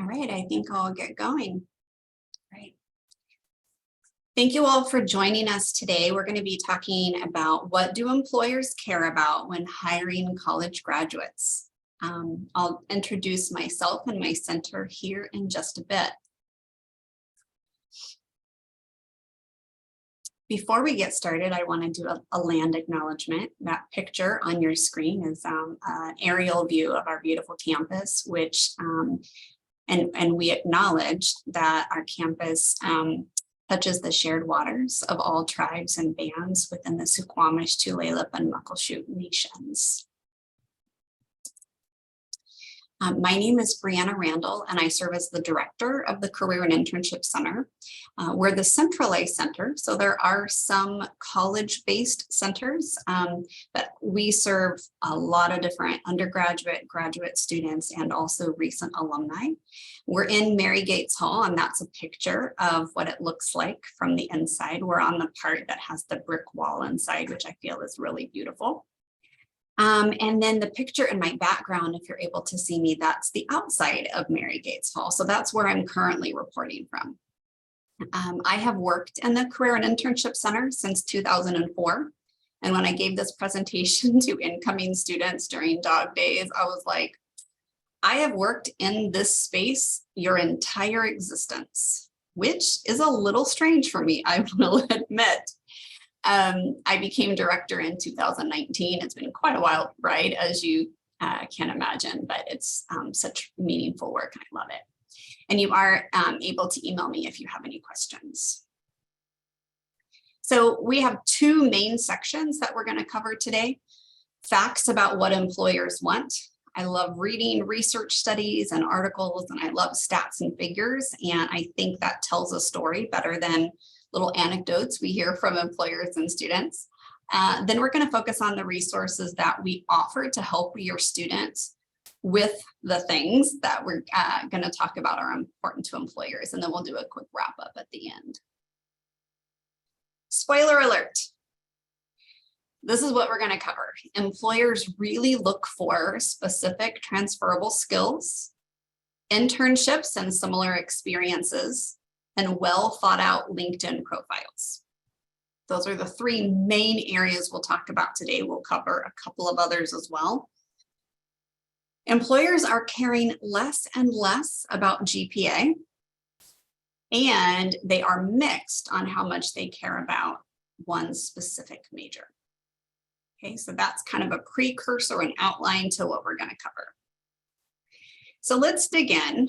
All right, I think I'll get going. Right. Thank you all for joining us today. We're going to be talking about what do employers care about when hiring college graduates. I'll introduce myself and my center here in just a bit. Before we get started, I want to do a land acknowledgement. That picture on your screen is an aerial view of our beautiful campus, which and we acknowledge that our campus touches the shared waters of all tribes and bands within the Suquamish, Tulalip, and Muckleshoot nations. My name is Brianna Randall, and I serve as the director of the Career and Internship Center. We're the centralized center, so there are some college-based centers, but we serve a lot of different undergraduate, graduate students, and also recent alumni. We're in Mary Gates Hall, and that's a picture of what it looks like from the inside. We're on the part that has the brick wall inside, which I feel is really beautiful. And then the picture in my background, if you're able to see me, that's the outside of Mary Gates Hall. So that's where I'm currently reporting from. I have worked in the Career and Internship Center since 2004. And when I gave this presentation to incoming students during Dog Days, I was like, I have worked in this space your entire existence, which is a little strange for me, I will admit. I became director in 2019. It's been quite a wild ride, as you can imagine, but it's such meaningful work. I love it. And you are able to email me if you have any questions. So we have two main sections that we're going to cover today. Facts about what employers want. I love reading research studies and articles, and I love stats and figures. And I think that tells a story better than little anecdotes we hear from employers and students. Then we're going to focus on the resources that we offer to help your students with the things that we're going to talk about are important to employers. And then we'll do a quick wrap up at the end. Spoiler alert. This is what we're going to cover. Employers really look for specific transferable skills, internships and similar experiences, and well thought out LinkedIn profiles. Those are the three main areas we'll talk about today. We'll cover a couple of others as well. Employers are caring less and less about GPA, and they are mixed on how much they care about one specific major. Okay, so that's kind of a precursor, an outline to what we're going to cover. So let's dig in.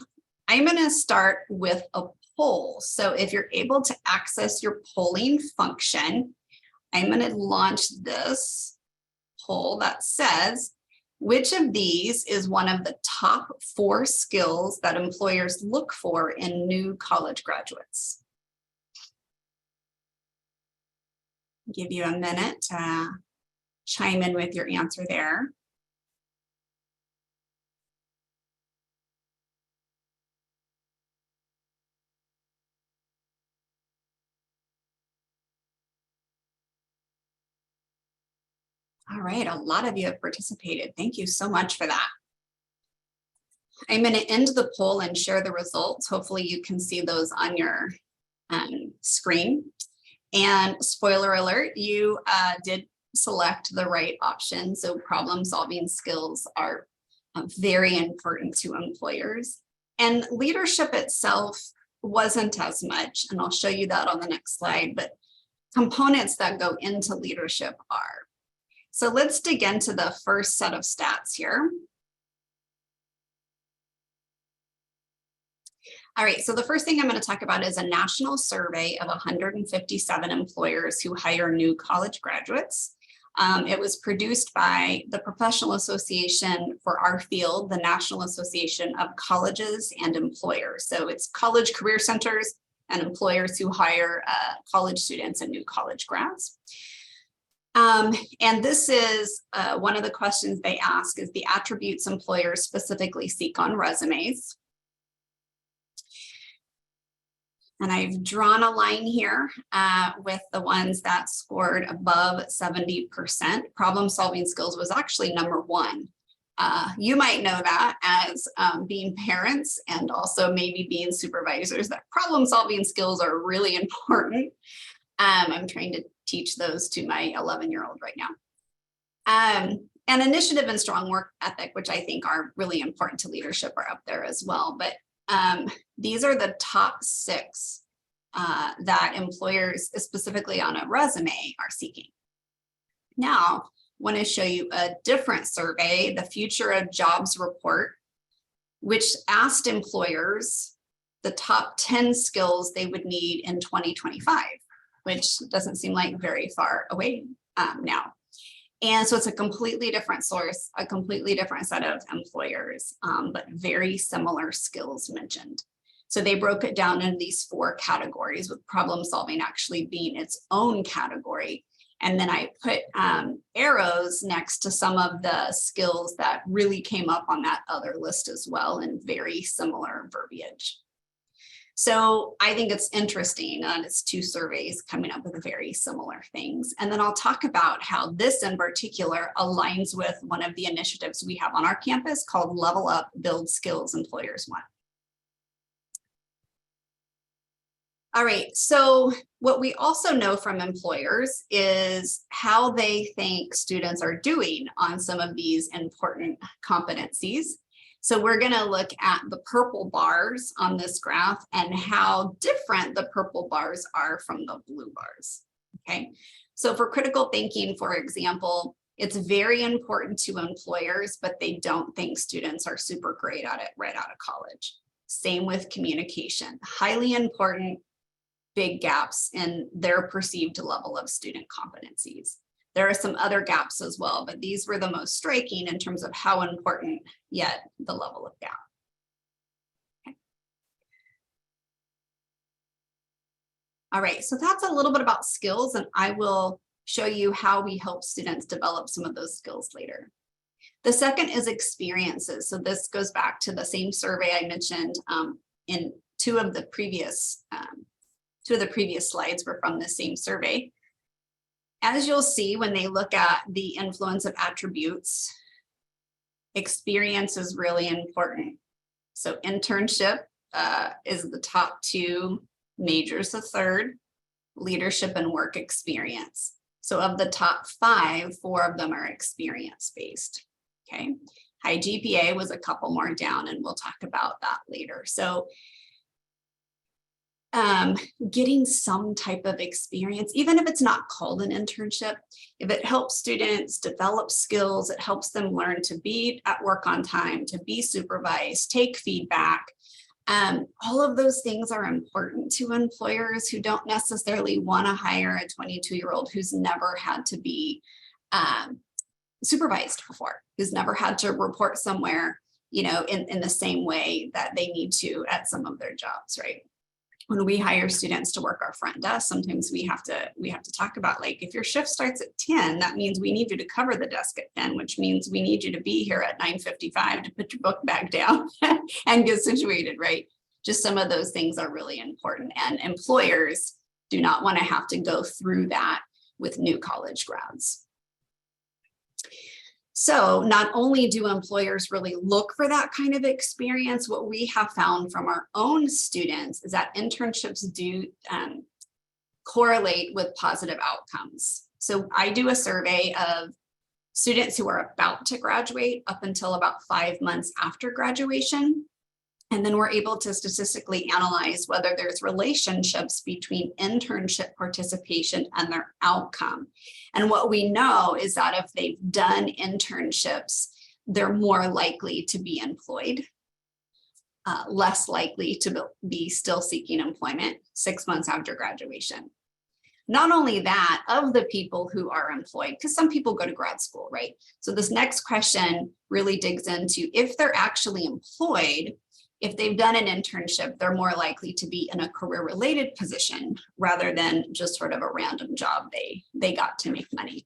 I'm going to start with a poll. So if you're able to access your polling function, I'm going to launch this poll that says, which of these is one of the top 4 skills that employers look for in new college graduates? Give you a minute to chime in with your answer there. All right, a lot of you have participated. Thank you so much for that. I'm going to end the poll and share the results. Hopefully you can see those on your screen. And spoiler alert, you did select the right option. So problem solving skills are very important to employers. And leadership itself wasn't as much, and I'll show you that on the next slide, but components that go into leadership are. So let's dig into the first set of stats here. All right, so the first thing I'm going to talk about is a national survey of 157 employers who hire new college graduates. It was produced by the Professional Association for our field, the National Association of Colleges and Employers. So it's college career centers and employers who hire college students and new college grads. And this is one of the questions they ask is the attributes employers specifically seek on resumes. And I've drawn a line here with the ones that scored above 70%. Problem solving skills was actually #1. You might know that as being parents and also maybe being supervisors, that problem solving skills are really important. I'm trying to teach those to my 11-year-old right now. And initiative and strong work ethic, which I think are really important to leadership, are up there as well. But these are the top 6 that employers, specifically on a resume, are seeking. Now, I want to show you a different survey, the Future of Jobs report, which asked employers the top 10 skills they would need in 2025, which doesn't seem like very far away now. And so it's a completely different source, a completely different set of employers, but very similar skills mentioned. So they broke it down into these 4 categories, with problem solving actually being its own category. And then I put arrows next to some of the skills that really came up on that other list as well, in very similar verbiage. So I think it's interesting that it's 2 surveys coming up with very similar things. And then I'll talk about how this in particular aligns with one of the initiatives we have on our campus called Level Up, Build Skills Employers Want. All right, so what we also know from employers is how they think students are doing on some of these important competencies. So we're going to look at the purple bars on this graph and how different the purple bars are from the blue bars. Okay, so for critical thinking, for example, it's very important to employers, but they don't think students are super great at it right out of college. Same with communication, highly important, big gaps in their perceived level of student competencies. There are some other gaps as well, but these were the most striking in terms of how important, yet the level of gap. Okay. All right, so that's a little bit about skills, and I will show you how we help students develop some of those skills later. The second is experiences. So this goes back to the same survey I mentioned in two of the previous slides were from the same survey. As you'll see, when they look at the influence of attributes, experience is really important. So internship is the top 2, majors the third, leadership and work experience. So of the top 5, 4 of them are experience-based, okay? High GPA was a couple more down, and we'll talk about that later. So getting some type of experience, even if it's not called an internship, if it helps students develop skills, it helps them learn to be at work on time, to be supervised, take feedback. All of those things are important to employers who don't necessarily want to hire a 22-year-old who's never had to be supervised before, who's never had to report somewhere, you know, in the same way that they need to at some of their jobs, right? When we hire students to work our front desk, sometimes we have to talk about, like, if your shift starts at 10, that means we need you to cover the desk at 10, which means we need you to be here at 9:55 to put your book back down and get situated, right? Just some of those things are really important, and employers do not want to have to go through that with new college grads. So not only do employers really look for that kind of experience, what we have found from our own students is that internships do correlate with positive outcomes. So I do a survey of students who are about to graduate up until about 5 months after graduation. And then we're able to statistically analyze whether there's relationships between internship participation and their outcome. And what we know is that if they've done internships, they're more likely to be employed, less likely to be still seeking employment 6 months after graduation. Not only that, of the people who are employed, because some people go to grad school, right? So this next question really digs into if they're actually employed. If they've done an internship, they're more likely to be in a career-related position rather than just sort of a random job they got to make money.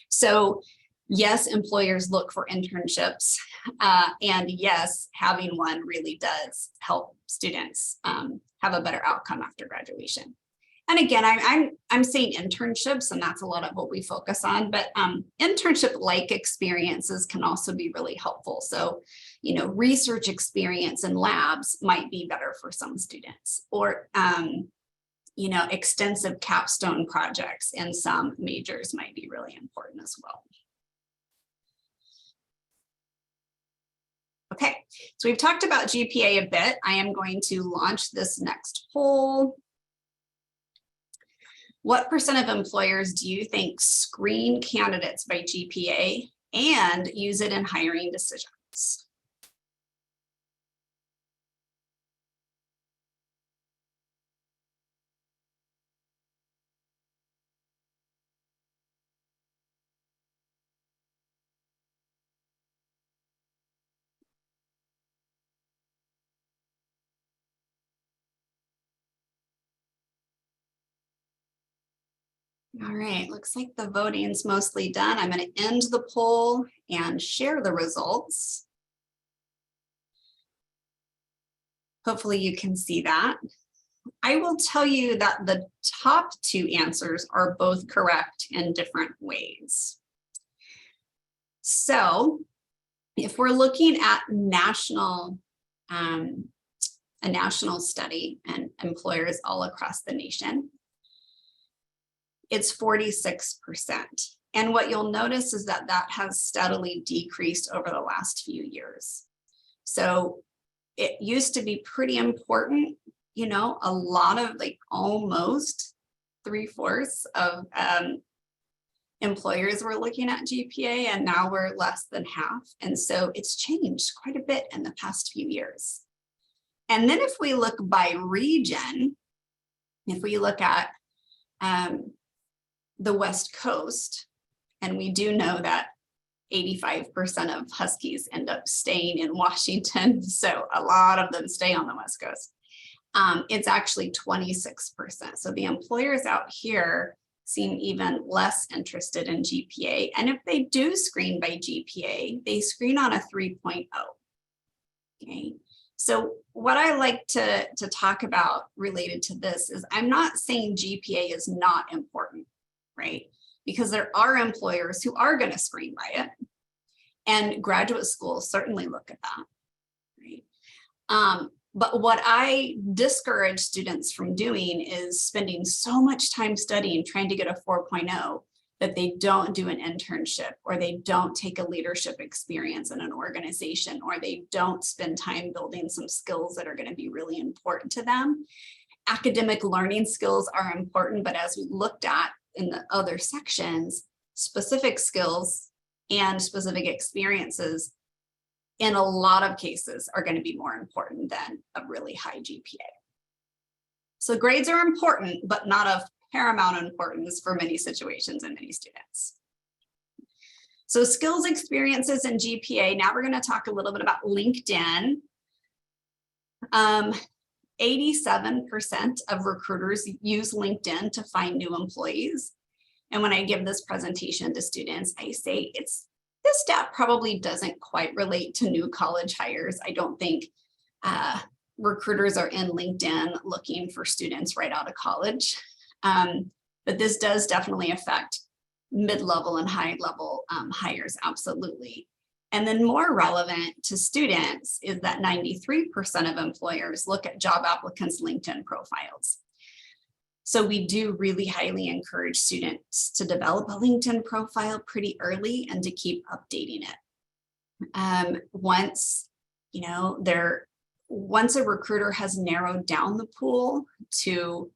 So yes, employers look for internships, and yes, having one really does help students have a better outcome after graduation. And again, I'm saying internships, and that's a lot of what we focus on, but internship-like experiences can also be really helpful. So, you know, research experience in labs might be better for some students, or you know, extensive capstone projects in some majors might be really important as well. Okay, so we've talked about GPA a bit. I am going to launch this next poll. What % of employers do you think screen candidates by GPA and use it in hiring decisions? All right, looks like the voting's mostly done. I'm going to end the poll and share the results. Hopefully you can see that. I will tell you that the top two answers are both correct in different ways. So if we're looking at a national study and employers all across the nation, it's 46%. And what you'll notice is that that has steadily decreased over the last few years. So it used to be pretty important, you know, a lot of, like, almost 3/4 of employers were looking at GPA, and now we're less than half. And so it's changed quite a bit in the past few years. And then if we look by region, if we look at the West Coast, and we do know that 85% of Huskies end up staying in Washington, so a lot of them stay on the West Coast. It's actually 26%. So the employers out here seem even less interested in GPA. And if they do screen by GPA, they screen on a 3.0. Okay. So what I like to talk about related to this is, I'm not saying GPA is not important, right? Because there are employers who are going to screen by it, and graduate schools certainly look at that, right? But what I discourage students from doing is spending so much time studying, trying to get a 4.0, that they don't do an internship, or they don't take a leadership experience in an organization, or they don't spend time building some skills that are going to be really important to them. Academic learning skills are important, but as we looked at in the other sections, specific skills and specific experiences in a lot of cases are going to be more important than a really high GPA. So grades are important, but not of paramount importance for many situations and many students. So skills, experiences, and GPA. Now we're going to talk a little bit about LinkedIn. 87% of recruiters use LinkedIn to find new employees. And when I give this presentation to students, I say this stat probably doesn't quite relate to new college hires. I don't think recruiters are in LinkedIn looking for students right out of college. But this does definitely affect mid-level and high-level hires, absolutely. And then more relevant to students is that 93% of employers look at job applicants' LinkedIn profiles. So we do really highly encourage students to develop a LinkedIn profile pretty early and to keep updating it. Once a recruiter has narrowed down the pool to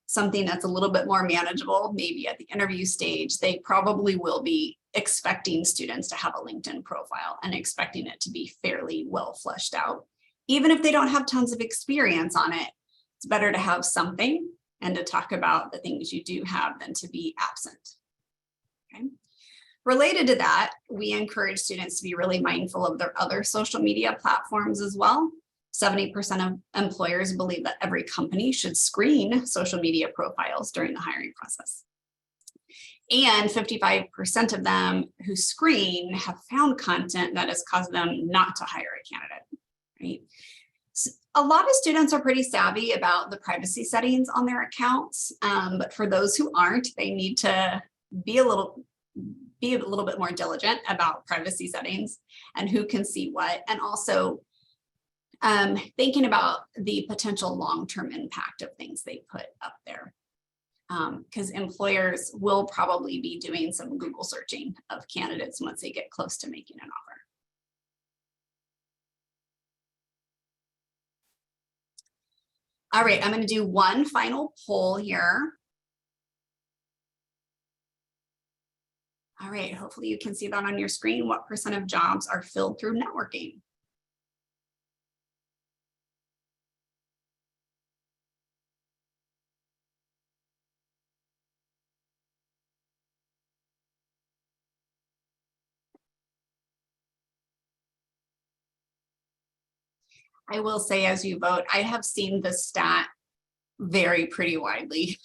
something that's a little bit more manageable, maybe at the interview stage, they probably will be expecting students to have a LinkedIn profile and expecting it to be fairly well fleshed out. Even if they don't have tons of experience on it, it's better to have something and to talk about the things you do have than to be absent. Okay. Related to that, we encourage students to be really mindful of their other social media platforms as well. 70% of employers believe that every company should screen social media profiles during the hiring process. And 55% of them who screen have found content that has caused them not to hire a candidate, right? A lot of students are pretty savvy about the privacy settings on their accounts, but for those who aren't, they need to be a little bit more diligent about privacy settings and who can see what, and also thinking about the potential long-term impact of things they put up there. Because employers will probably be doing some Google searching of candidates once they get close to making an offer. All right, I'm going to do one final poll here. All right, hopefully you can see that on your screen. What % of jobs are filled through networking? I will say, as you vote, I have seen this stat vary pretty widely,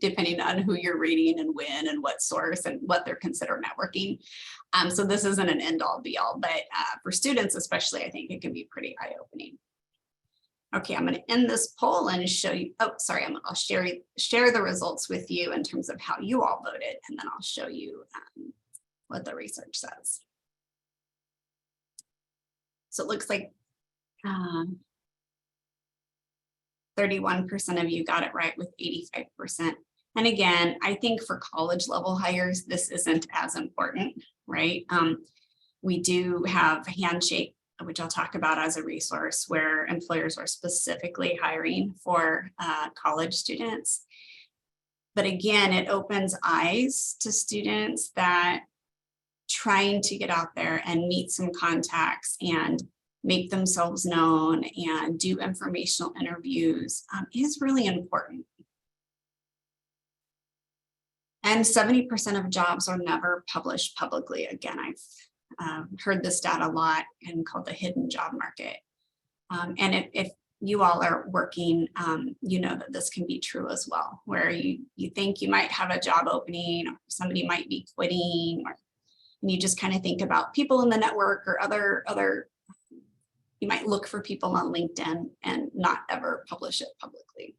depending on who you're reading and when and what source and what they're considered networking. So this isn't an end all be all, but for students especially, I think it can be pretty eye-opening. Okay, I'm going to end this poll and show you, oh, sorry, I'll share the results with you in terms of how you all voted, and then I'll show you what the research says. So it looks like 31% of you got it right, with 85%. And again, I think for college level hires, this isn't as important, right? We do have Handshake, which I'll talk about as a resource, where employers are specifically hiring for college students. But again, it opens eyes to students that trying to get out there and meet some contacts and make themselves known and do informational interviews is really important. And 70% of jobs are never published publicly. Again, I've heard this stat a lot and called the hidden job market. And if you all are working, you know that this can be true as well, where you think you might have a job opening, or somebody might be quitting, and you just kind of think about people in the network or other. You might look for people on LinkedIn and not ever publish it publicly.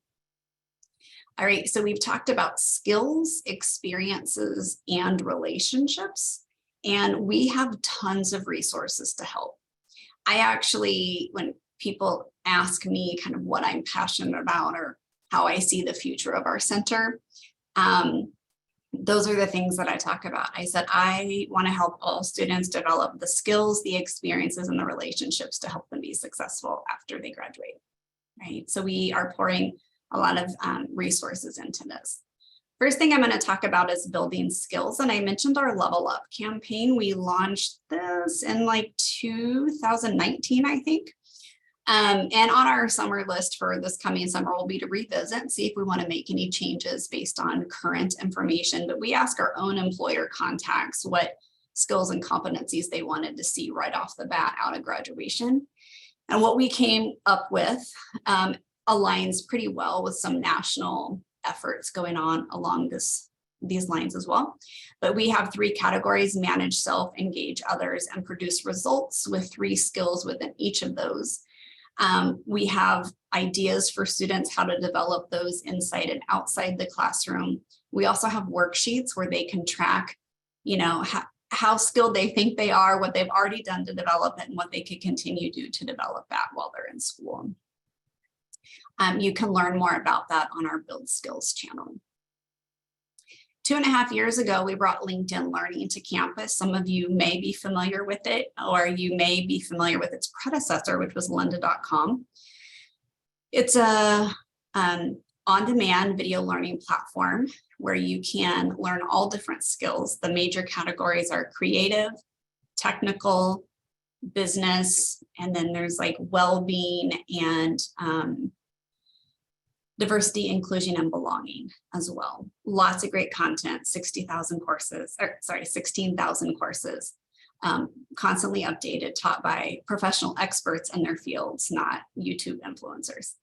All right, so we've talked about skills, experiences, and relationships, and we have tons of resources to help. I actually, when people ask me kind of what I'm passionate about or how I see the future of our center, those are the things that I talk about. I said, I want to help all students develop the skills, the experiences, and the relationships to help them be successful after they graduate, right? So we are pouring a lot of resources into this. First thing I'm going to talk about is building skills. And I mentioned our Level Up campaign. We launched this in like 2019, I think. And on our summer list for this coming summer will be to revisit and see if we want to make any changes based on current information. But we ask our own employer contacts what skills and competencies they wanted to see right off the bat out of graduation. And what we came up with aligns pretty well with some national efforts going on along these lines as well. But we have 3 categories: manage self, engage others, and produce results, with 3 skills within each of those. We have ideas for students how to develop those inside and outside the classroom. We also have worksheets where they can track, you know, how skilled they think they are, what they've already done to develop it, and what they could continue to do to develop that while they're in school. You can learn more about that on our Build Skills channel. 2.5 years ago, we brought LinkedIn Learning to campus. Some of you may be familiar with it, or you may be familiar with its predecessor, which was lynda.com. It's a on-demand video learning platform where you can learn all different skills. The major categories are creative, technical, business, and then there's like well-being and diversity, inclusion, and belonging as well. Lots of great content, 16,000 courses, constantly updated, taught by professional experts in their fields, not YouTube influencers.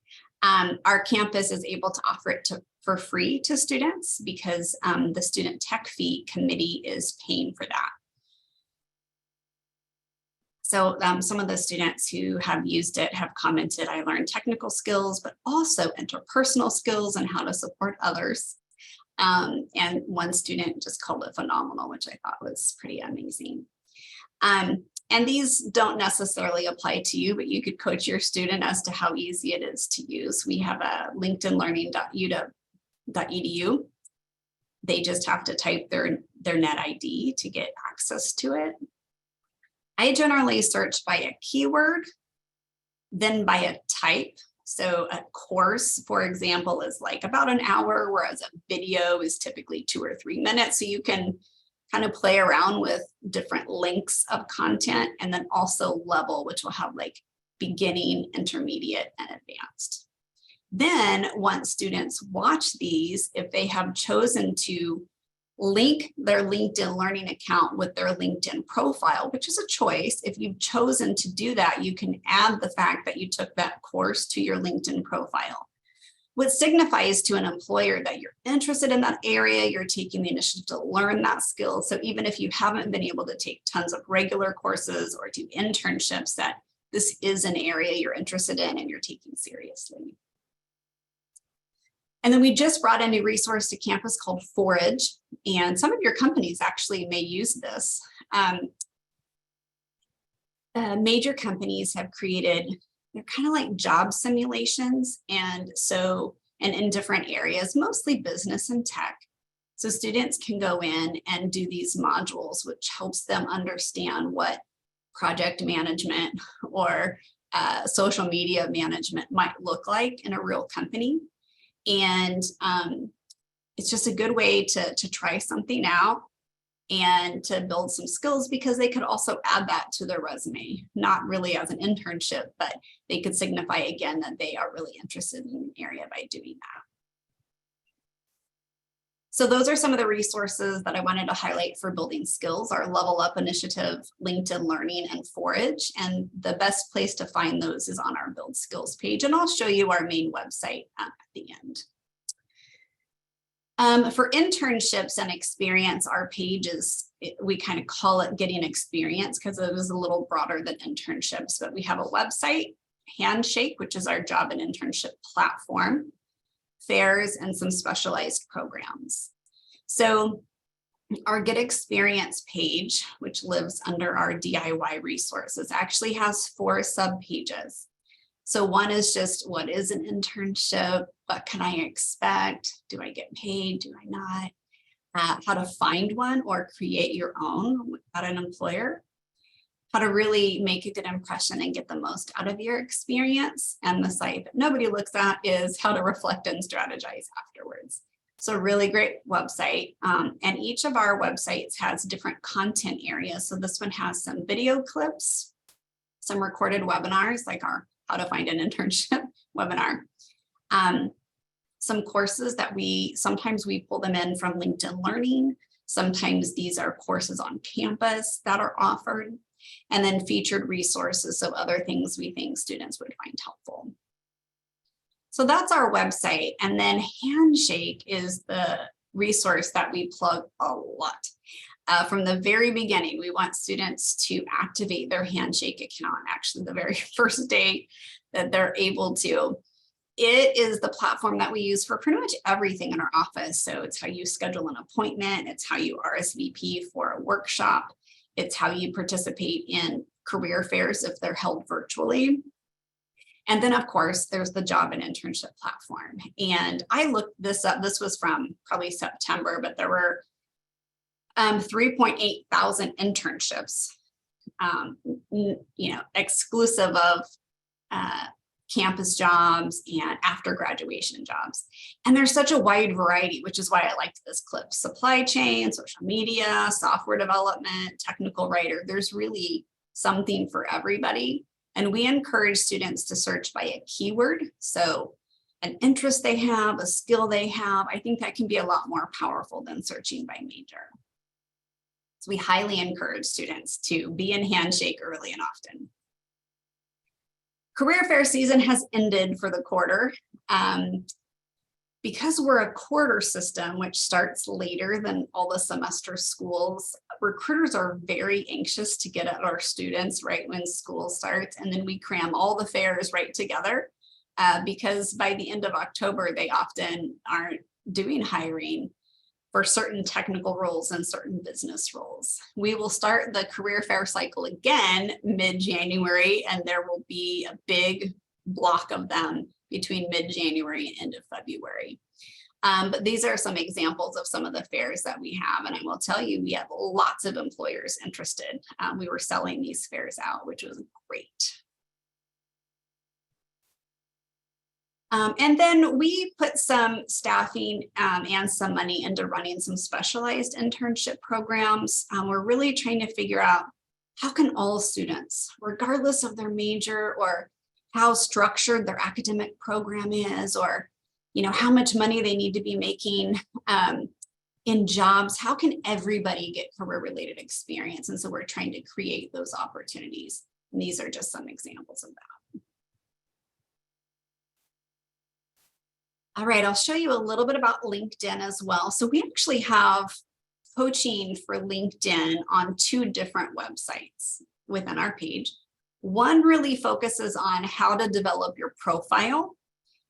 Our campus is able to offer it for free to students because the Student Tech Fee Committee is paying for that. So some of the students who have used it have commented, I learned technical skills, but also interpersonal skills and how to support others. And one student just called it phenomenal, which I thought was pretty amazing. And these don't necessarily apply to you, but you could coach your student as to how easy it is to use. We have a linkedinlearning.uw. They just have to type their net ID to get access to it. I generally search by a keyword, then by a type. So a course, for example, is like about an hour, whereas a video is typically 2 or 3 minutes. So you can kind of play around with different lengths of content, and then also level, which will have like beginning, intermediate, and advanced. Then once students watch these, if they have chosen to link their LinkedIn Learning account with their LinkedIn profile, which is a choice. If you've chosen to do that, you can add the fact that you took that course to your LinkedIn profile, which signifies to an employer that you're interested in that area, you're taking the initiative to learn that skill. So even if you haven't been able to take tons of regular courses or do internships, that this is an area you're interested in and you're taking seriously. And then we just brought a new resource to campus called Forage, and some of your companies actually may use this. Major companies have created, they're kind of like job simulations, and in different areas, mostly business and tech. So students can go in and do these modules, which helps them understand what project management or social media management might look like in a real company. And it's just a good way to try something out and to build some skills, because they could also add that to their resume, not really as an internship, but they could signify again that they are really interested in an area by doing that. So those are some of the resources that I wanted to highlight for building skills: our Level Up initiative, LinkedIn Learning, and Forage. And the best place to find those is on our Build Skills page. And I'll show you our main website at the end. For internships and experience, our page is, we kind of call it Getting Experience because it is a little broader than internships, but we have a website, Handshake, which is our job and internship platform, fairs, and some specialized programs. So our Get Experience page, which lives under our DIY resources, actually has 4 sub-pages. So one is just, what is an internship? What can I expect? Do I get paid? Do I not? How to find one or create your own without an employer. How to really make a good impression and get the most out of your experience. And the site that nobody looks at is how to reflect and strategize afterwards. So really great website. And each of our websites has different content areas. So this one has some video clips, some recorded webinars, like our How to Find an Internship webinar. Some courses that sometimes we pull them in from LinkedIn Learning. Sometimes these are courses on campus that are offered. And then featured resources, so other things we think students would find helpful. So that's our website. And then Handshake is the resource that we plug a lot. From the very beginning, we want students to activate their Handshake account, actually the very first day that they're able to. It is the platform that we use for pretty much everything in our office. So it's how you schedule an appointment. It's how you RSVP for a workshop. It's how you participate in career fairs if they're held virtually. And then, of course, there's the job and internship platform. And I looked this up. This was from probably September, but there were 3.8 thousand internships, exclusive of campus jobs and after graduation jobs. And there's such a wide variety, which is why I liked this clip. Supply chain, social media, software development, technical writer. There's really something for everybody. And we encourage students to search by a keyword. So an interest they have, a skill they have. I think that can be a lot more powerful than searching by major. So we highly encourage students to be in Handshake early and often. Career fair season has ended for the quarter. because we're a quarter system, which starts later than all the semester schools, recruiters are very anxious to get at our students right when school starts. And then we cram all the fairs right together because by the end of October, they often aren't doing hiring for certain technical roles and certain business roles. We will start the career fair cycle again mid-January, and there will be a big block of them between mid-January and end of February. But these are some examples of some of the fairs that we have. And I will tell you, we have lots of employers interested. We were selling these fairs out, which was great. And then we put some staffing and some money into running some specialized internship programs. We're really trying to figure out how can all students, regardless of their major or how structured their academic program is, or how much money they need to be making in jobs, how can everybody get career-related experience? And so we're trying to create those opportunities. And these are just some examples of that. All right, I'll show you a little bit about LinkedIn as well. So we actually have coaching for LinkedIn on 2 different websites within our page. One really focuses on how to develop your profile.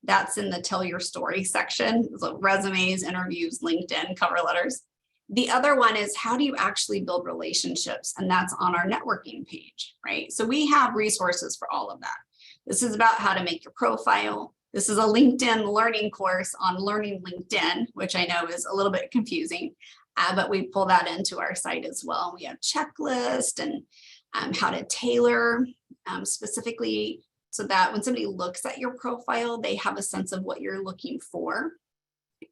That's in the Tell Your Story section, so resumes, interviews, LinkedIn, cover letters. The other one is how do you actually build relationships? And that's on our networking page, right? So we have resources for all of that. This is about how to make your profile. This is a LinkedIn learning course on learning LinkedIn, which I know is a little bit confusing, but we pull that into our site as well. We have checklist and how to tailor specifically so that when somebody looks at your profile, they have a sense of what you're looking for.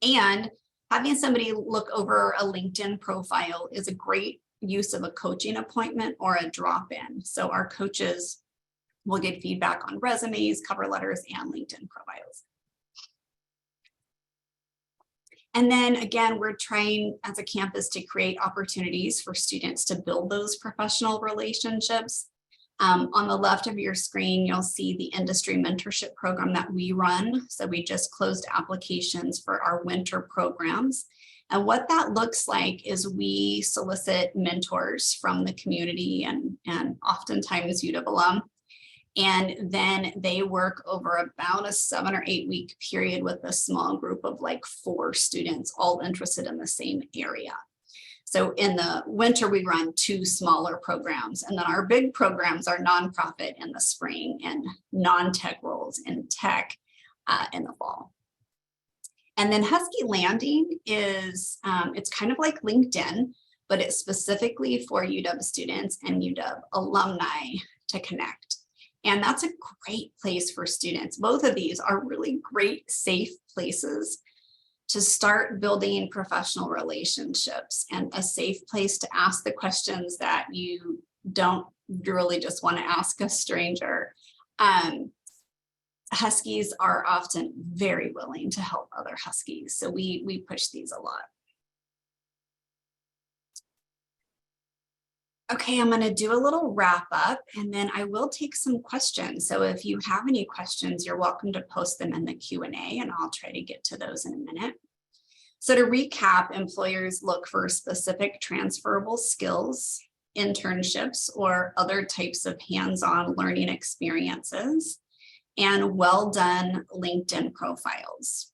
And having somebody look over a LinkedIn profile is a great use of a coaching appointment or a drop-in. So our coaches will get feedback on resumes, cover letters, and LinkedIn profiles. And then again, we're trying as a campus to create opportunities for students to build those professional relationships. On the left of your screen, you'll see the industry mentorship program that we run. So we just closed applications for our winter programs. And what that looks like is we solicit mentors from the community and oftentimes UW alum. And then they work over about a 7 or 8 week period with a small group of like 4 students, all interested in the same area. So in the winter, we run 2 smaller programs, and then our big programs are nonprofit in the spring and non-tech roles in tech in the fall. And then Husky Landing is, it's kind of like LinkedIn, but it's specifically for UW students and UW alumni to connect. And that's a great place for students. Both of these are really great, safe places to start building professional relationships and a safe place to ask the questions that you don't really just want to ask a stranger. Huskies are often very willing to help other Huskies. So we push these a lot. Okay, I'm going to do a little wrap up and then I will take some questions. So if you have any questions, you're welcome to post them in the Q&A and I'll try to get to those in a minute. So to recap, employers look for specific transferable skills, internships, or other types of hands-on learning experiences, and well-done LinkedIn profiles.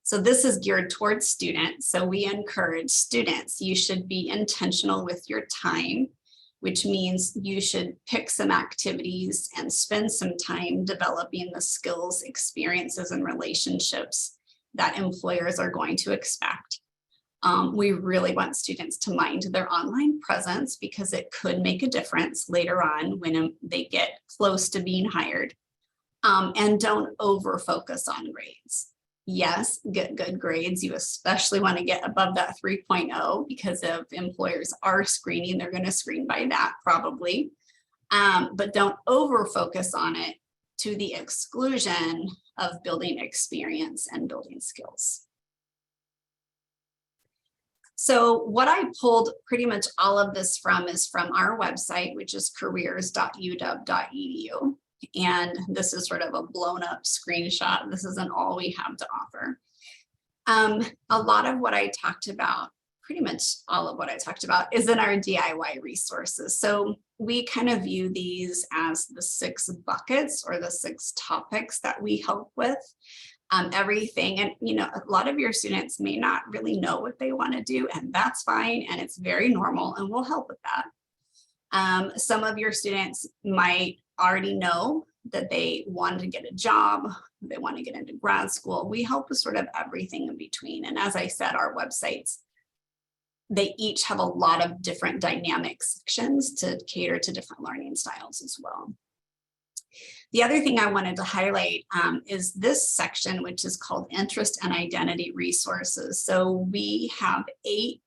So this is geared towards students. So we encourage students, you should be intentional with your time, which means you should pick some activities and spend some time developing the skills, experiences, and relationships that employers are going to expect. We really want students to mind their online presence because it could make a difference later on when they get close to being hired. And don't over-focus on grades. Yes, get good grades. You especially want to get above that 3.0 because if employers are screening, they're going to screen by that probably. But don't over-focus on it to the exclusion of building experience and building skills. So what I pulled pretty much all of this from is from our website, which is careers.uw.edu. And this is sort of a blown up screenshot. This isn't all we have to offer. A lot of what I talked about, pretty much all of what I talked about, is in our DIY resources. So we kind of view these as the 6 buckets or the 6 topics that we help with. Everything, and a lot of your students may not really know what they want to do, and that's fine, and it's very normal, and we'll help with that. Some of your students might already know that they want to get a job, they want to get into grad school. We help with sort of everything in between. And as I said, our websites, they each have a lot of different dynamic sections to cater to different learning styles as well. The other thing I wanted to highlight is this section, which is called Interest and Identity Resources. So we have 8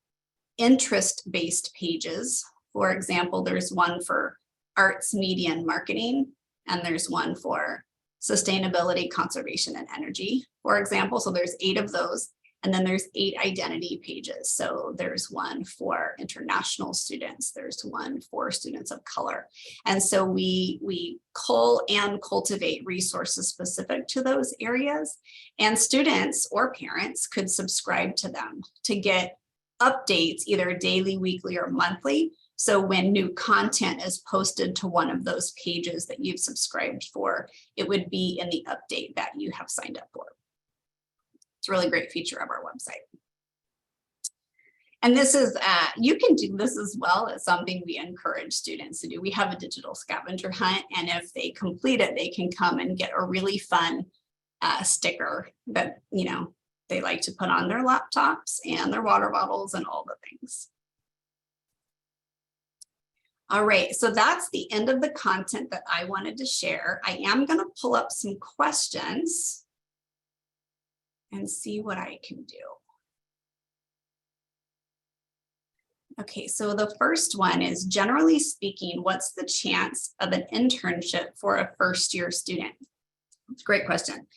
interest-based pages. For example, there's one for arts, media, and marketing, and there's one for sustainability, conservation, and energy, for example. So there's 8 of those. And then there's 8 identity pages. So there's one for international students. There's one for students of color. And so we cull and cultivate resources specific to those areas. And students or parents could subscribe to them to get updates either daily, weekly, or monthly. So when new content is posted to one of those pages that you've subscribed for, it would be in the update that you have signed up for. It's a really great feature of our website. And this is, you can do this as well. It's something we encourage students to do. We have a digital scavenger hunt, and if they complete it, they can come and get a really fun sticker that, they like to put on their laptops and their water bottles and all the things. All right, so that's the end of the content that I wanted to share. I am going to pull up some questions and see what I can do. Okay, so the first one is, generally speaking, what's the chance of an internship for a first-year student? It's a great question.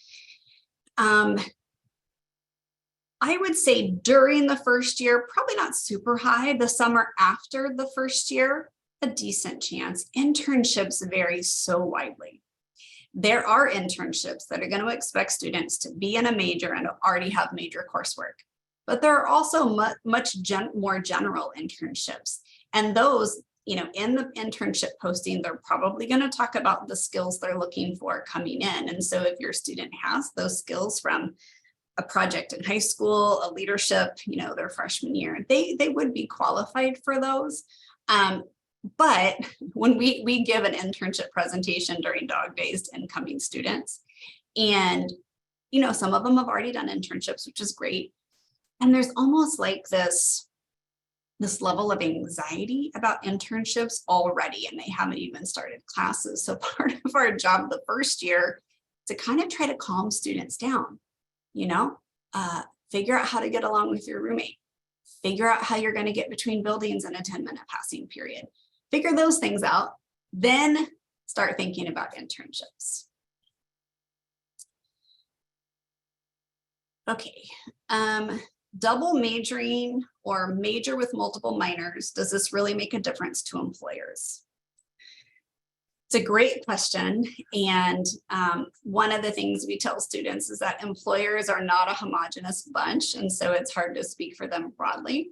I would say during the first year, probably not super high. The summer after the first year, a decent chance. Internships vary so widely. There are internships that are going to expect students to be in a major and already have major coursework. But there are also much more general internships. And those, in the internship posting, they're probably going to talk about the skills they're looking for coming in. And so if your student has those skills from a project in high school, a leadership, their freshman year, they would be qualified for those. But when we give an internship presentation during Dog Days to incoming students, and some of them have already done internships, which is great. And there's almost like this level of anxiety about internships already, and they haven't even started classes. So part of our job the first year is to kind of try to calm students down, figure out how to get along with your roommate, figure out how you're going to get between buildings in a 10-minute passing period. Figure those things out, then start thinking about internships. Okay, double majoring or major with multiple minors, does this really make a difference to employers? It's a great question. And one of the things we tell students is that employers are not a homogeneous bunch. And so it's hard to speak for them broadly.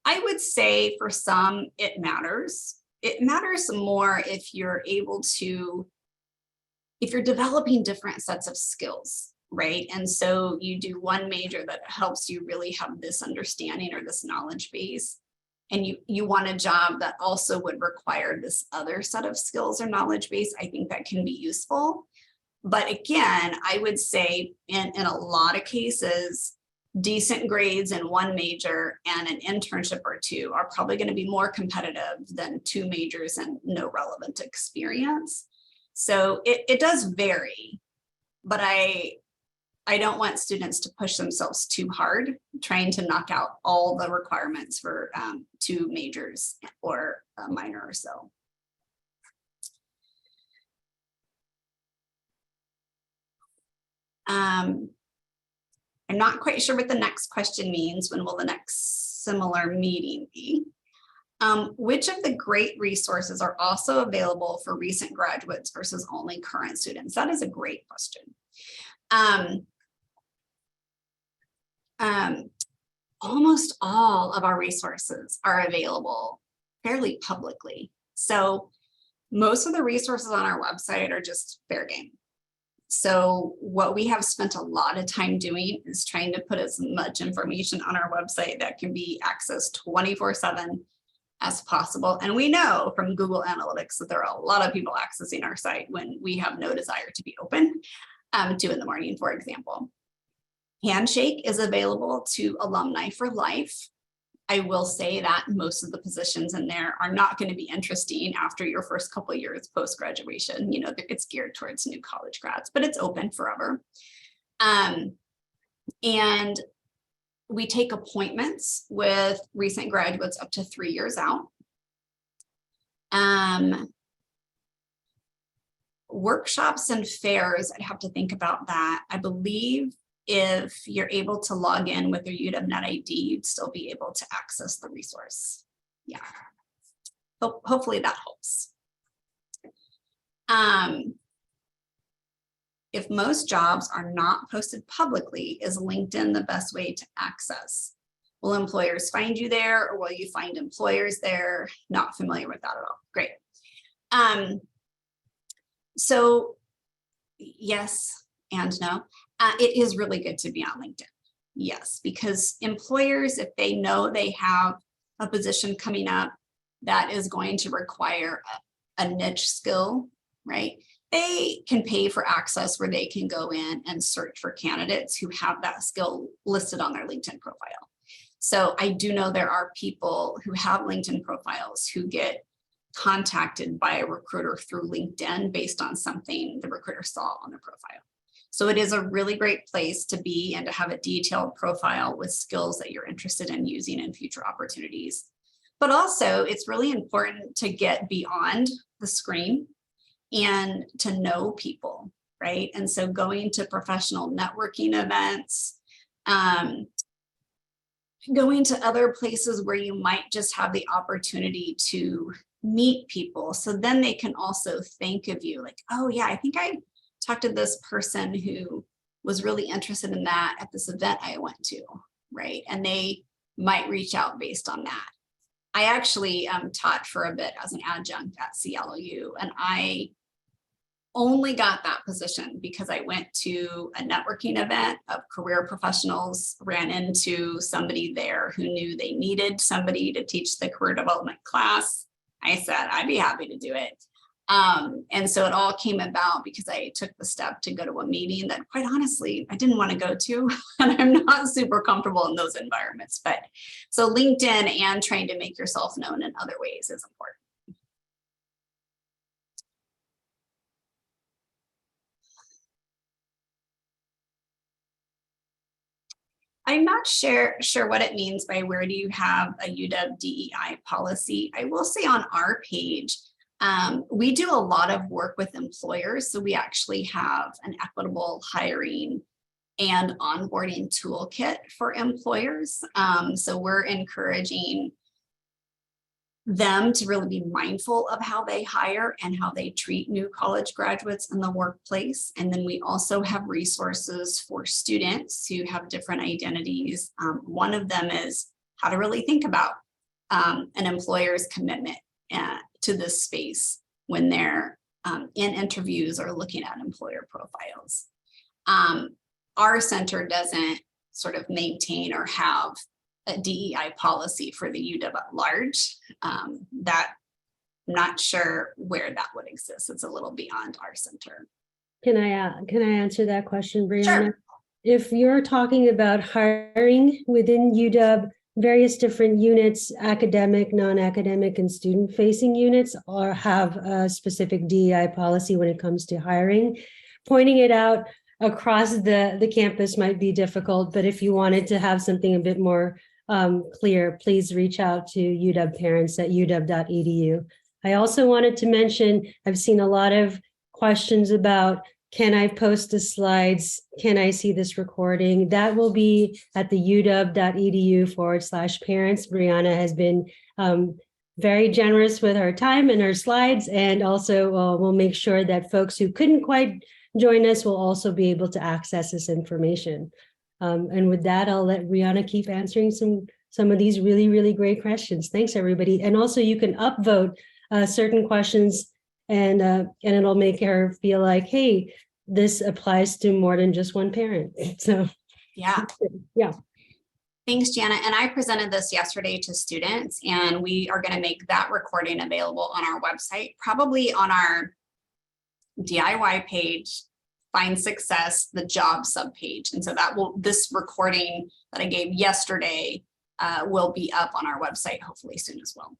I would say for some, it matters. It matters more if you're able to, if you're developing different sets of skills, right? And so you do one major that helps you really have this understanding or this knowledge base. And you want a job that also would require this other set of skills or knowledge base. I think that can be useful. But again, I would say in a lot of cases, decent grades in one major and an internship or 2 are probably going to be more competitive than 2 majors and no relevant experience. So it does vary, but I don't want students to push themselves too hard trying to knock out all the requirements for 2 majors or a minor or so. I'm not quite sure what the next question means. When will the next similar meeting be? Which of the great resources are also available for recent graduates versus only current students? That is a great question. Almost all of our resources are available fairly publicly. So most of the resources on our website are just fair game. So what we have spent a lot of time doing is trying to put as much information on our website that can be accessed 24/7 as possible. And we know from Google Analytics that there are a lot of people accessing our site when we have no desire to be open, 2 in the morning, for example. Handshake is available to alumni for life. I will say that most of the positions in there are not going to be interesting after your first couple of years post-graduation. You know, it's geared towards new college grads, but it's open forever. And we take appointments with recent graduates up to 3 years out. Workshops and fairs, I'd have to think about that. I believe if you're able to log in with your UW-Net ID, you'd still be able to access the resource. Yeah, hopefully that helps. If most jobs are not posted publicly, is LinkedIn the best way to access? Will employers find you there, or will you find employers there? Not familiar with that at all. Great. So yes and no. It is really good to be on LinkedIn. Yes, because employers, if they know they have a position coming up that is going to require a niche skill, right? They can pay for access where they can go in and search for candidates who have that skill listed on their LinkedIn profile. So I do know there are people who have LinkedIn profiles who get contacted by a recruiter through LinkedIn based on something the recruiter saw on the profile. So it is a really great place to be and to have a detailed profile with skills that you're interested in using in future opportunities. But also it's really important to get beyond the screen and to know people, right? And so going to professional networking events, going to other places where you might just have the opportunity to meet people. So then they can also think of you like, oh yeah, I think I talked to this person who was really interested in that at this event I went to, right? And they might reach out based on that. I actually taught for a bit as an adjunct at CLU, and I only got that position because I went to a networking event of career professionals, ran into somebody there who knew they needed somebody to teach the career development class. I said, I'd be happy to do it. And so it all came about because I took the step to go to a meeting that quite honestly, I didn't want to go to, and I'm not super comfortable in those environments. But so LinkedIn and trying to make yourself known in other ways is important. I'm not sure what it means by where do you have a UW DEI policy. I will say on our page, we do a lot of work with employers. So we actually have an equitable hiring and onboarding toolkit for employers. So we're encouraging them to really be mindful of how they hire and how they treat new college graduates in the workplace. And then we also have resources for students who have different identities. One of them is how to really think about an employer's commitment to this space when they're in interviews or looking at employer profiles. Our center doesn't sort of maintain or have a DEI policy for the UW at large. That I'm not sure where that would exist. It's a little beyond our center. Can I answer that question, Brianna? Sure. If you're talking about hiring within UW, various different units, academic, non-academic, and student-facing units or have a specific DEI policy when it comes to hiring. Pointing it out across the campus might be difficult, but if you wanted to have something a bit more clear, please reach out to UW parents at uw.edu. I also wanted to mention, I've seen a lot of questions about, can I post the slides? Can I see this recording? That will be at the uw.edu/parents. Brianna has been very generous with her time and her slides, and also we'll make sure that folks who couldn't quite join us will also be able to access this information. And with that, I'll let Brianna keep answering some of these really, really great questions. Thanks, everybody. And also you can upvote certain questions, and it'll make her feel like, hey, this applies to more than just one parent. So Yeah. yeah. Thanks, Jana. And I presented this yesterday to students, and we are going to make that recording available on our website, probably on our DIY page, Find Success, the job subpage. And so this recording that I gave yesterday will be up on our website hopefully soon as well.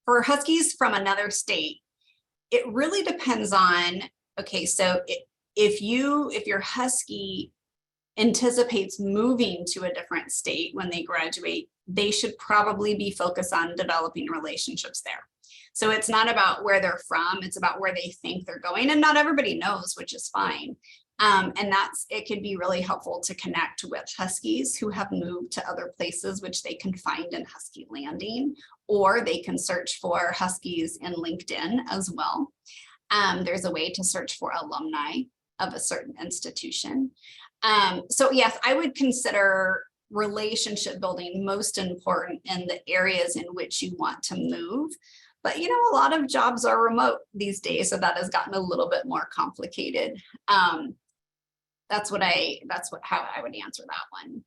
For Huskies from another state, it really depends on, okay, so if your Husky anticipates moving to a different state when they graduate, they should probably be focused on developing relationships there. So it's not about where they're from, it's about where they think they're going. And not everybody knows, which is fine. And it could be really helpful to connect with Huskies who have moved to other places, which they can find in Husky Landing, or they can search for Huskies in LinkedIn as well. There's a way to search for alumni of a certain institution. So yes, I would consider relationship building most important in the areas in which you want to move. But you know, a lot of jobs are remote these days, so that has gotten a little bit more complicated. That's how I would answer that one.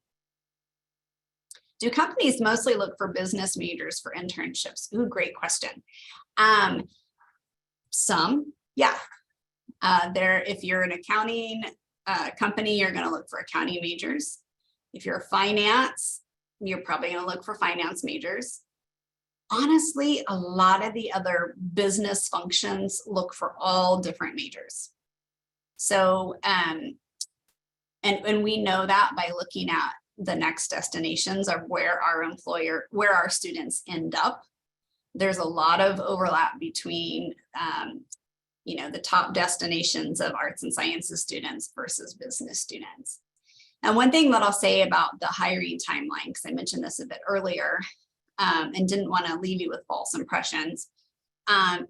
Do companies mostly look for business majors for internships? Ooh, great question. Some, yeah. If you're an accounting company, you're going to look for accounting majors. If you're finance, you're probably going to look for finance majors. Honestly, a lot of the other business functions look for all different majors. So, and we know that by looking at the next destinations of where our students end up. There's a lot of overlap between the top destinations of arts and sciences students versus business students. And one thing that I'll say about the hiring timeline, because I mentioned this a bit earlier, and didn't want to leave you with false impressions.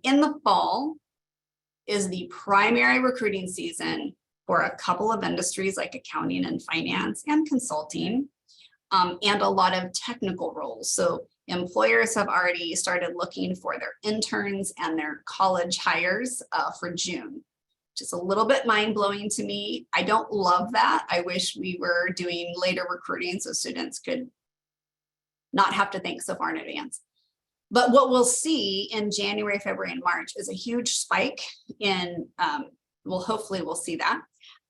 In the fall is the primary recruiting season for a couple of industries like accounting and finance and consulting, and a lot of technical roles. So employers have already started looking for their interns and their college hires for June, which is a little bit mind-blowing to me. I don't love that. I wish we were doing later recruiting so students could not have to think so far in advance. But what we'll see in January, February, and March is a huge spike in, hopefully we'll see that.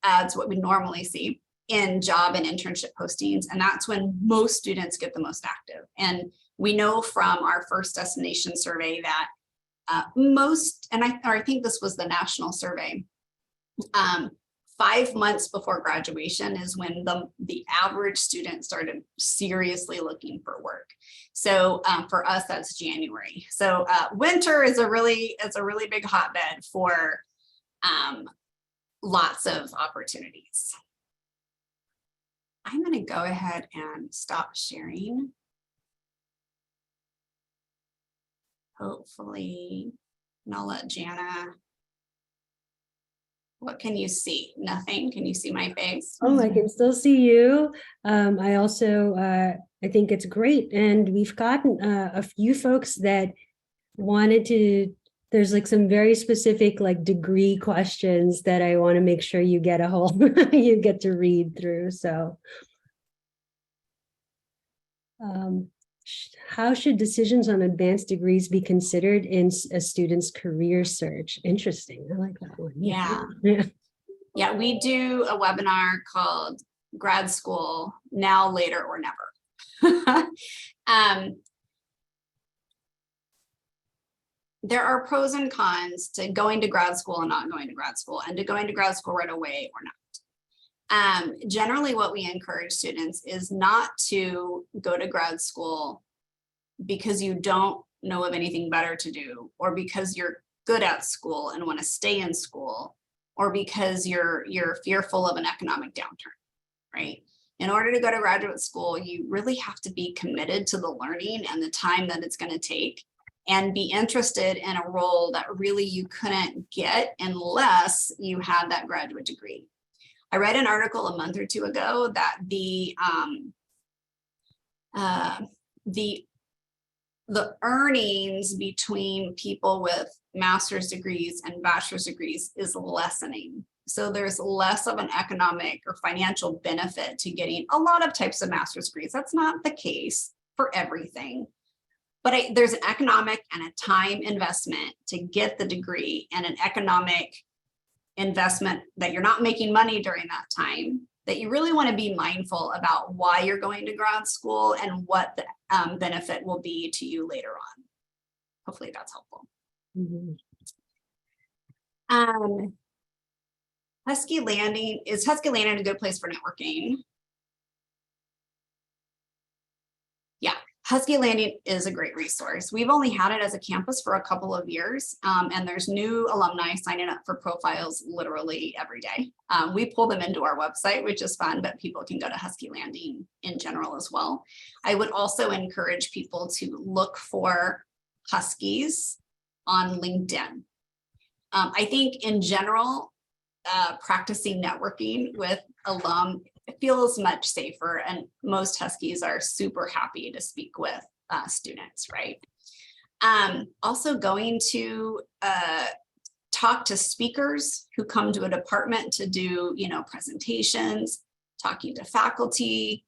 It's what we normally see in job and internship postings. And that's when most students get the most active. And we know from our first destination survey that I think this was the national survey, 5 months before graduation is when the average student started seriously looking for work. So for us, that's January. So winter is a really big hotbed for lots of opportunities. I'm going to go ahead and stop sharing. Hopefully, and I'll let Jana. What can you see? Nothing. Can you see my face? Oh, I can still see you. I also, I think it's great. And we've gotten a few folks that wanted to, there's like some very specific like degree questions that I want to make sure you get you get to read through. So how should decisions on advanced degrees be considered in a student's career search? Interesting. I like that one. Yeah. Yeah, we do a webinar called Grad School Now, Later, or Never. There are pros and cons to going to grad school and not going to grad school, and to going to grad school right away or not. Generally, what we encourage students is not to go to grad school because you don't know of anything better to do, or because you're good at school and want to stay in school, or because you're fearful of an economic downturn, right? In order to go to graduate school, you really have to be committed to the learning and the time that it's going to take, and be interested in a role that really you couldn't get unless you had that graduate degree. I read an article a month or two ago that the earnings between people with master's degrees and bachelor's degrees is lessening. So there's less of an economic or financial benefit to getting a lot of types of master's degrees. That's not the case for everything. But there's an economic and a time investment to get the degree, and an economic investment that you're not making money during that time, that you really want to be mindful about why you're going to grad school and what the benefit will be to you later on. Hopefully that's helpful. Mhm. Husky Landing, is Husky Landing a good place for networking? Yeah, Husky Landing is a great resource. We've only had it as a campus for a couple of years, and there's new alumni signing up for profiles literally every day. We pull them into our website, which is fun, but people can go to Husky Landing in general as well. I would also encourage people to look for Huskies on LinkedIn. I think in general, practicing networking with alum feels much safer, and most Huskies are super happy to speak with students, right? Also going to talk to speakers who come to a department to do, presentations, talking to faculty.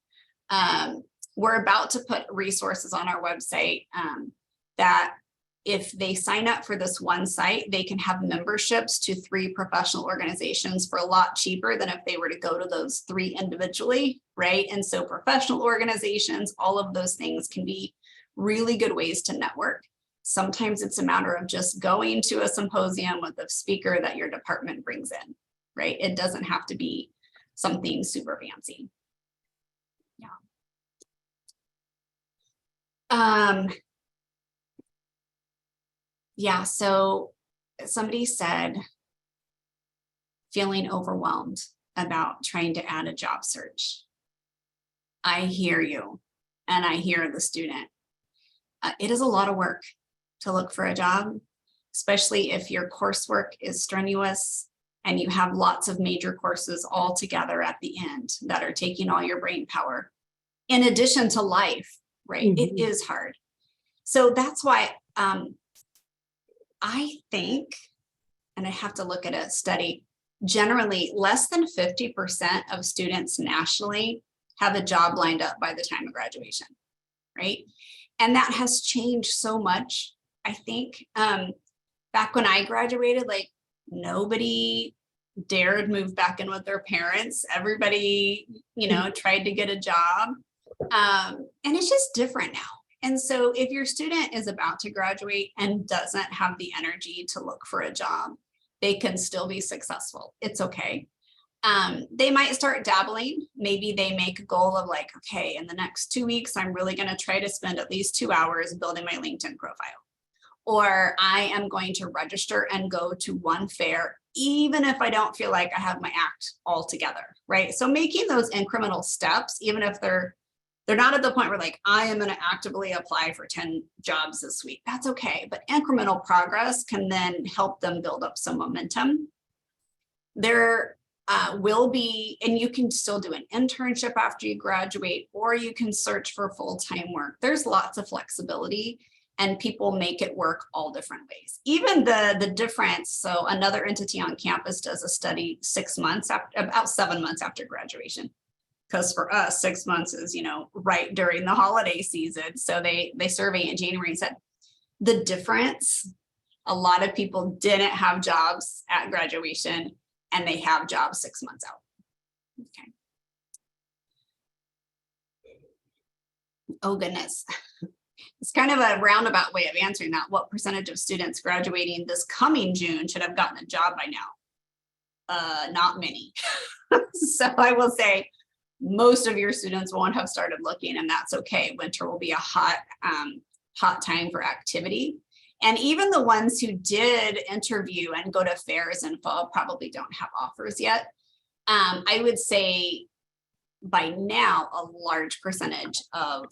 We're about to put resources on our website that if they sign up for this one site, they can have memberships to 3 professional organizations for a lot cheaper than if they were to go to those 3 individually, right? And so professional organizations, all of those things can be really good ways to network. Sometimes it's a matter of just going to a symposium with a speaker that your department brings in, right? It doesn't have to be something super fancy. Yeah, so somebody said feeling overwhelmed about trying to add a job search. I hear you, and I hear the student. It is a lot of work to look for a job, especially if your coursework is strenuous and you have lots of major courses all together at the end that are taking all your brain power, in addition to life, right? Mhm. It is hard. So that's why I think, and I have to look at a study, generally less than 50% of students nationally have a job lined up by the time of graduation, right? And that has changed so much. I think back when I graduated, like nobody dared move back in with their parents. Everybody, tried to get a job. And it's just different now. And so if your student is about to graduate and doesn't have the energy to look for a job, they can still be successful. It's okay. They might start dabbling. Maybe they make a goal of like, okay, in the next 2 weeks, I'm really going to try to spend at least 2 hours building my LinkedIn profile. Or I am going to register and go to one fair, even if I don't feel like I have my act all together, right? So making those incremental steps, even if they're not at the point where like, I am going to actively apply for 10 jobs this week. That's okay. But incremental progress can then help them build up some momentum. There will be, and you can still do an internship after you graduate, or you can search for full-time work. There's lots of flexibility, and people make it work all different ways. Even the difference, so another entity on campus does a study 6 months after, about 7 months after graduation. Because for us, 6 months is, right during the holiday season. So they surveyed in January and said the difference, a lot of people didn't have jobs at graduation and they have jobs 6 months out. Okay. Oh, goodness. It's kind of a roundabout way of answering that. What percentage of students graduating this coming June should have gotten a job by now? Not many. So I will say, most of your students won't have started looking, and that's okay. Winter will be a hot time for activity. And even the ones who did interview and go to fairs in fall probably don't have offers yet. I would say by now, a large percentage of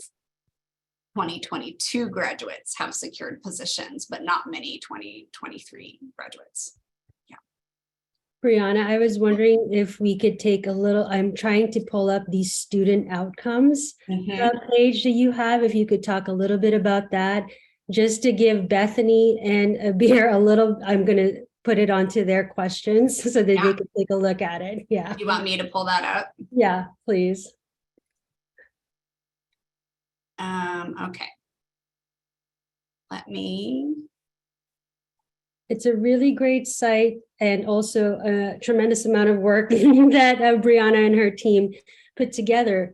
2022 graduates have secured positions, but not many 2023 graduates. Brianna, I was wondering if we could take a little, I'm trying to pull up these student outcomes page that you have. If you could talk a little bit about that, just to give Bethany and Abir a little, I'm going to put it onto their questions so that they can take a look at it. Yeah. You want me to pull that up? Yeah, please. Okay. Let me. It's a really great site and also a tremendous amount of work that Brianna and her team put together.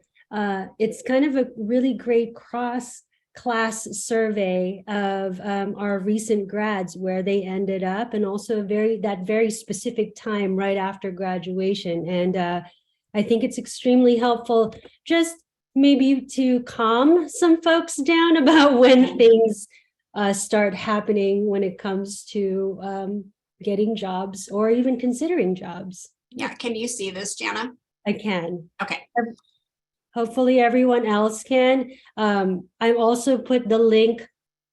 It's kind of a really great cross-class survey of our recent grads, where they ended up, and also that very specific time right after graduation. And I think it's extremely helpful, just maybe to calm some folks down about when things start happening when it comes to getting jobs or even considering jobs. Yeah, can you see this, Jana? I can. Okay. Hopefully everyone else can. I've also put the link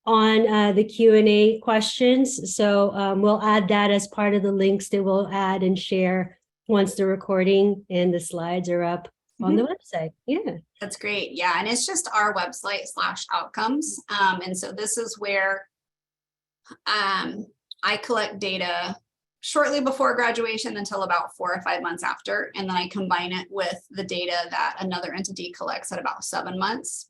on the Q&A questions. So we'll add that as part of the links that we'll add and share once the recording and the slides are up on the website. Yeah. That's great. Yeah. And it's just our website /outcomes. And so this is where I collect data shortly before graduation until about 4 or 5 months after. And then I combine it with the data that another entity collects at about 7 months.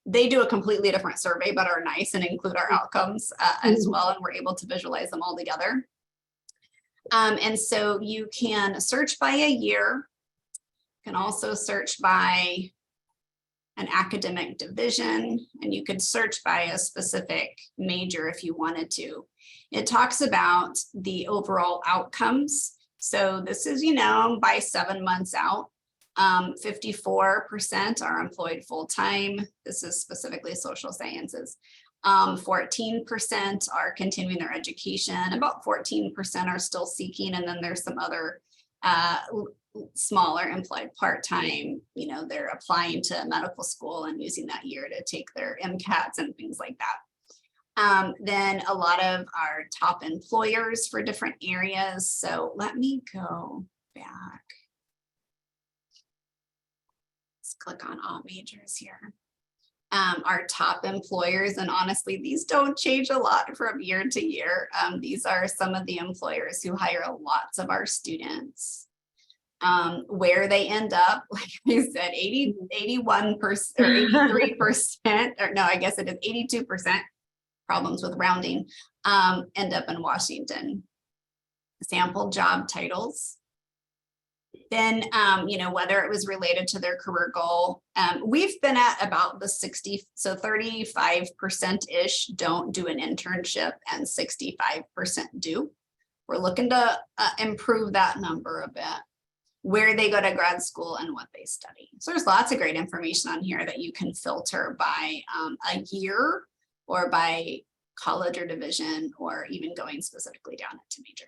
They do a completely different survey, but are nice and include our outcomes as well. And we're able to visualize them all together. And so you can search by a year. You can also search by an academic division, and you could search by a specific major if you wanted to. It talks about the overall outcomes. So this is, by 7 months out, 54% are employed full-time. This is specifically social sciences. 14% are continuing their education. About 14% are still seeking. And then there's some other smaller employed part-time, they're applying to medical school and using that year to take their MCATs and things like that. Then a lot of our top employers for different areas. So let me go back. Let's click on all majors here. Our top employers, and honestly, these don't change a lot from year to year. These are some of the employers who hire lots of our students. Where they end up, like I said, 81% or 83%, or no, I guess it is 82%, problems with rounding, end up in Washington. Sample job titles. Then, whether it was related to their career goal, we've been at about the 60, so 35%-ish don't do an internship and 65% do. We're looking to improve that number a bit. Where they go to grad school and what they study. So there's lots of great information on here that you can filter by a year or by college or division, or even going specifically down to major.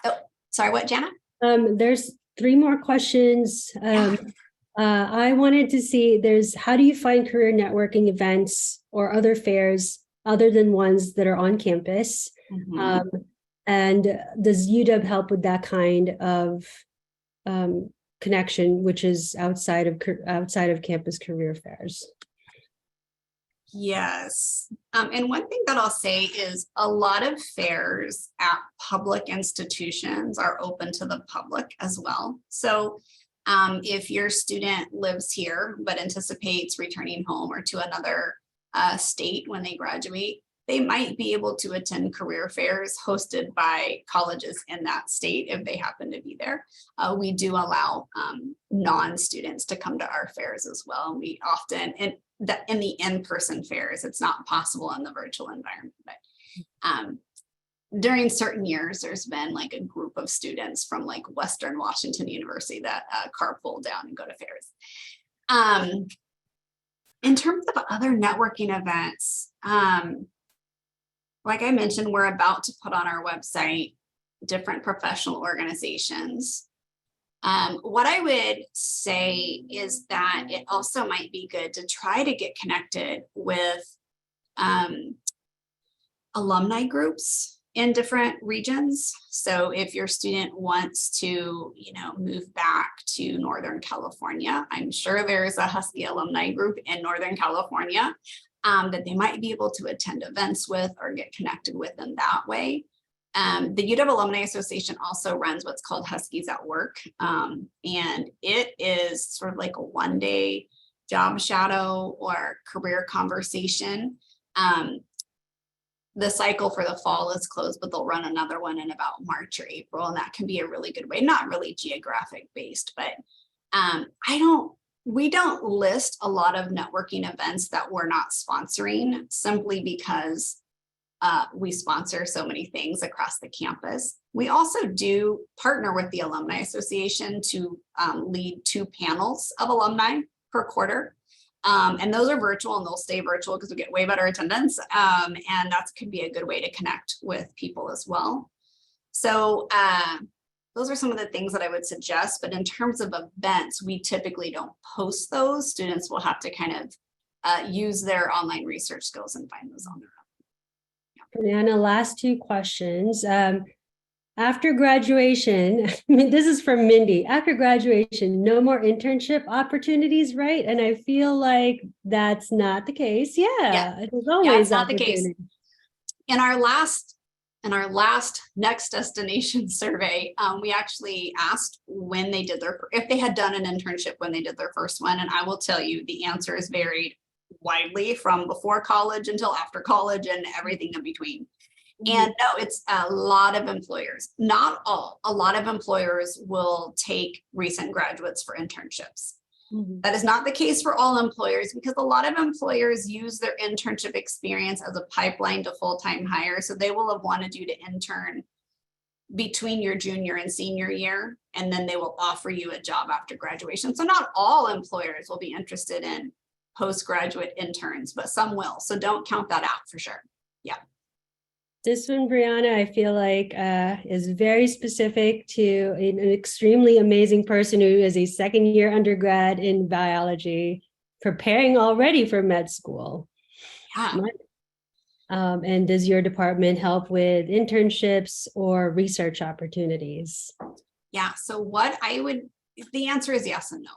Oh, sorry, what, Jana? There's 3 more questions. I wanted to see, how do you find career networking events or other fairs other than ones that are on campus? And does UW help with that kind of connection, which is outside of campus career fairs? Yes. And one thing that I'll say is a lot of fairs at public institutions are open to the public as well. So if your student lives here but anticipates returning home or to another state when they graduate, they might be able to attend career fairs hosted by colleges in that state if they happen to be there. We do allow non-students to come to our fairs as well. We often, in the in-person fairs, it's not possible in the virtual environment, but during certain years, there's been like a group of students from like Western Washington University that carpool down and go to fairs. In terms of other networking events, like I mentioned, we're about to put on our website different professional organizations. What I would say is that it also might be good to try to get connected with alumni groups in different regions. So if your student wants to, move back to Northern California, I'm sure there's a Husky alumni group in Northern California that they might be able to attend events with or get connected with in that way. The UW Alumni Association also runs what's called Huskies at Work. And it is sort of like a one-day job shadow or career conversation. The cycle for the fall is closed, but they'll run another one in about March or April. And that can be a really good way, not really geographic based, but we don't list a lot of networking events that we're not sponsoring simply because we sponsor so many things across the campus. We also do partner with the Alumni Association to lead 2 panels of alumni per quarter. And those are virtual and they'll stay virtual because we get way better attendance. And that could be a good way to connect with people as well. So those are some of the things that I would suggest. But in terms of events, we typically don't post those. Students will have to kind of use their online research skills and find those on their own. Brianna, last 2 questions. After graduation, this is from Mindy. After graduation, no more internship opportunities, right? And I feel like that's not the case. Yeah. There's always it's not the case. In our last next destination survey, we actually asked when they did if they had done an internship when they did their first one. And I will tell you, the answers varied widely from before college until after college and everything in between. And no, it's a lot of employers, not all, a lot of employers will take recent graduates for internships. That is not the case for all employers because a lot of employers use their internship experience as a pipeline to full-time hire. So they will have wanted you to intern between your junior and senior year, and then they will offer you a job after graduation. So not all employers will be interested in postgraduate interns, but some will. So don't count that out for sure. Yeah. This one, Brianna, I feel like is very specific to an extremely amazing person who is a 2nd-year undergrad in biology, preparing already for med school. Yeah. And does your department help with internships or research opportunities? Yeah. So the answer is yes and no.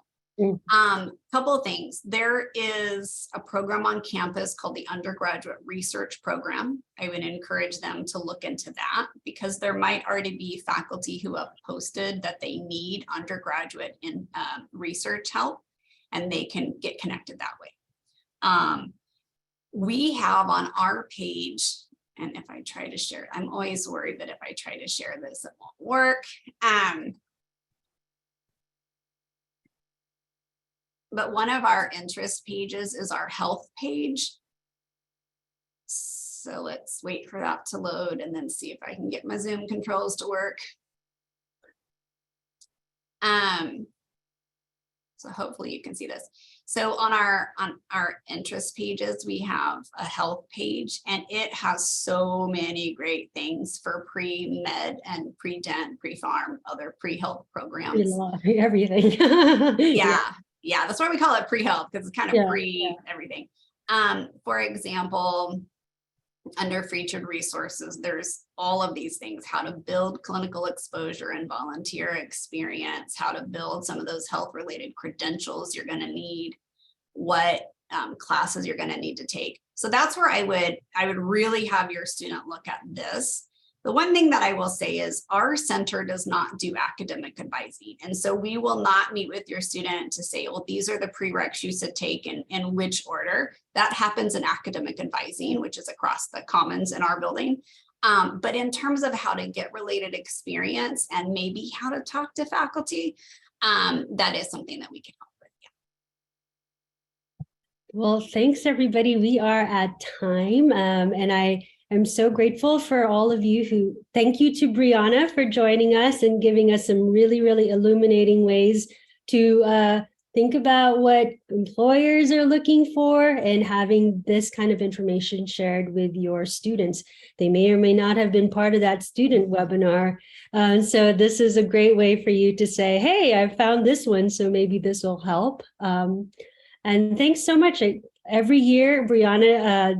Couple of things. There is a program on campus called the Undergraduate Research Program. I would encourage them to look into that because there might already be faculty who have posted that they need undergraduate in research help, and they can get connected that way. We have on our page, and if I try to share, I'm always worried that if I try to share this, it won't work. But one of our interest pages is our health page. So let's wait for that to load and then see if I can get my Zoom controls to work. So hopefully you can see this. So on our interest pages, we have a health page, and it has so many great things for pre-med and pre-dent, pre-pharm, other pre-health programs. Everything. Yeah, that's why we call it pre-health, because it's kind of everything. For example, under featured resources, there's all of these things: how to build clinical exposure and volunteer experience, how to build some of those health-related credentials you're going to need, what classes you're going to need to take. So that's where I would really have your student look at this. The one thing that I will say is our center does not do academic advising. And so we will not meet with your student to say, well, these are the prereqs you should take in which order. That happens in academic advising, which is across the commons in our building. But in terms of how to get related experience and maybe how to talk to faculty, that is something that we can help with. Yeah. Well, thanks everybody. We are at time, and I'm so grateful for all of you thank you to Brianna for joining us and giving us some really, really illuminating ways to think about what employers are looking for and having this kind of information shared with your students. They may or may not have been part of that student webinar. So this is a great way for you to say, hey, I found this one, so maybe this will help. And thanks so much. Every year, Brianna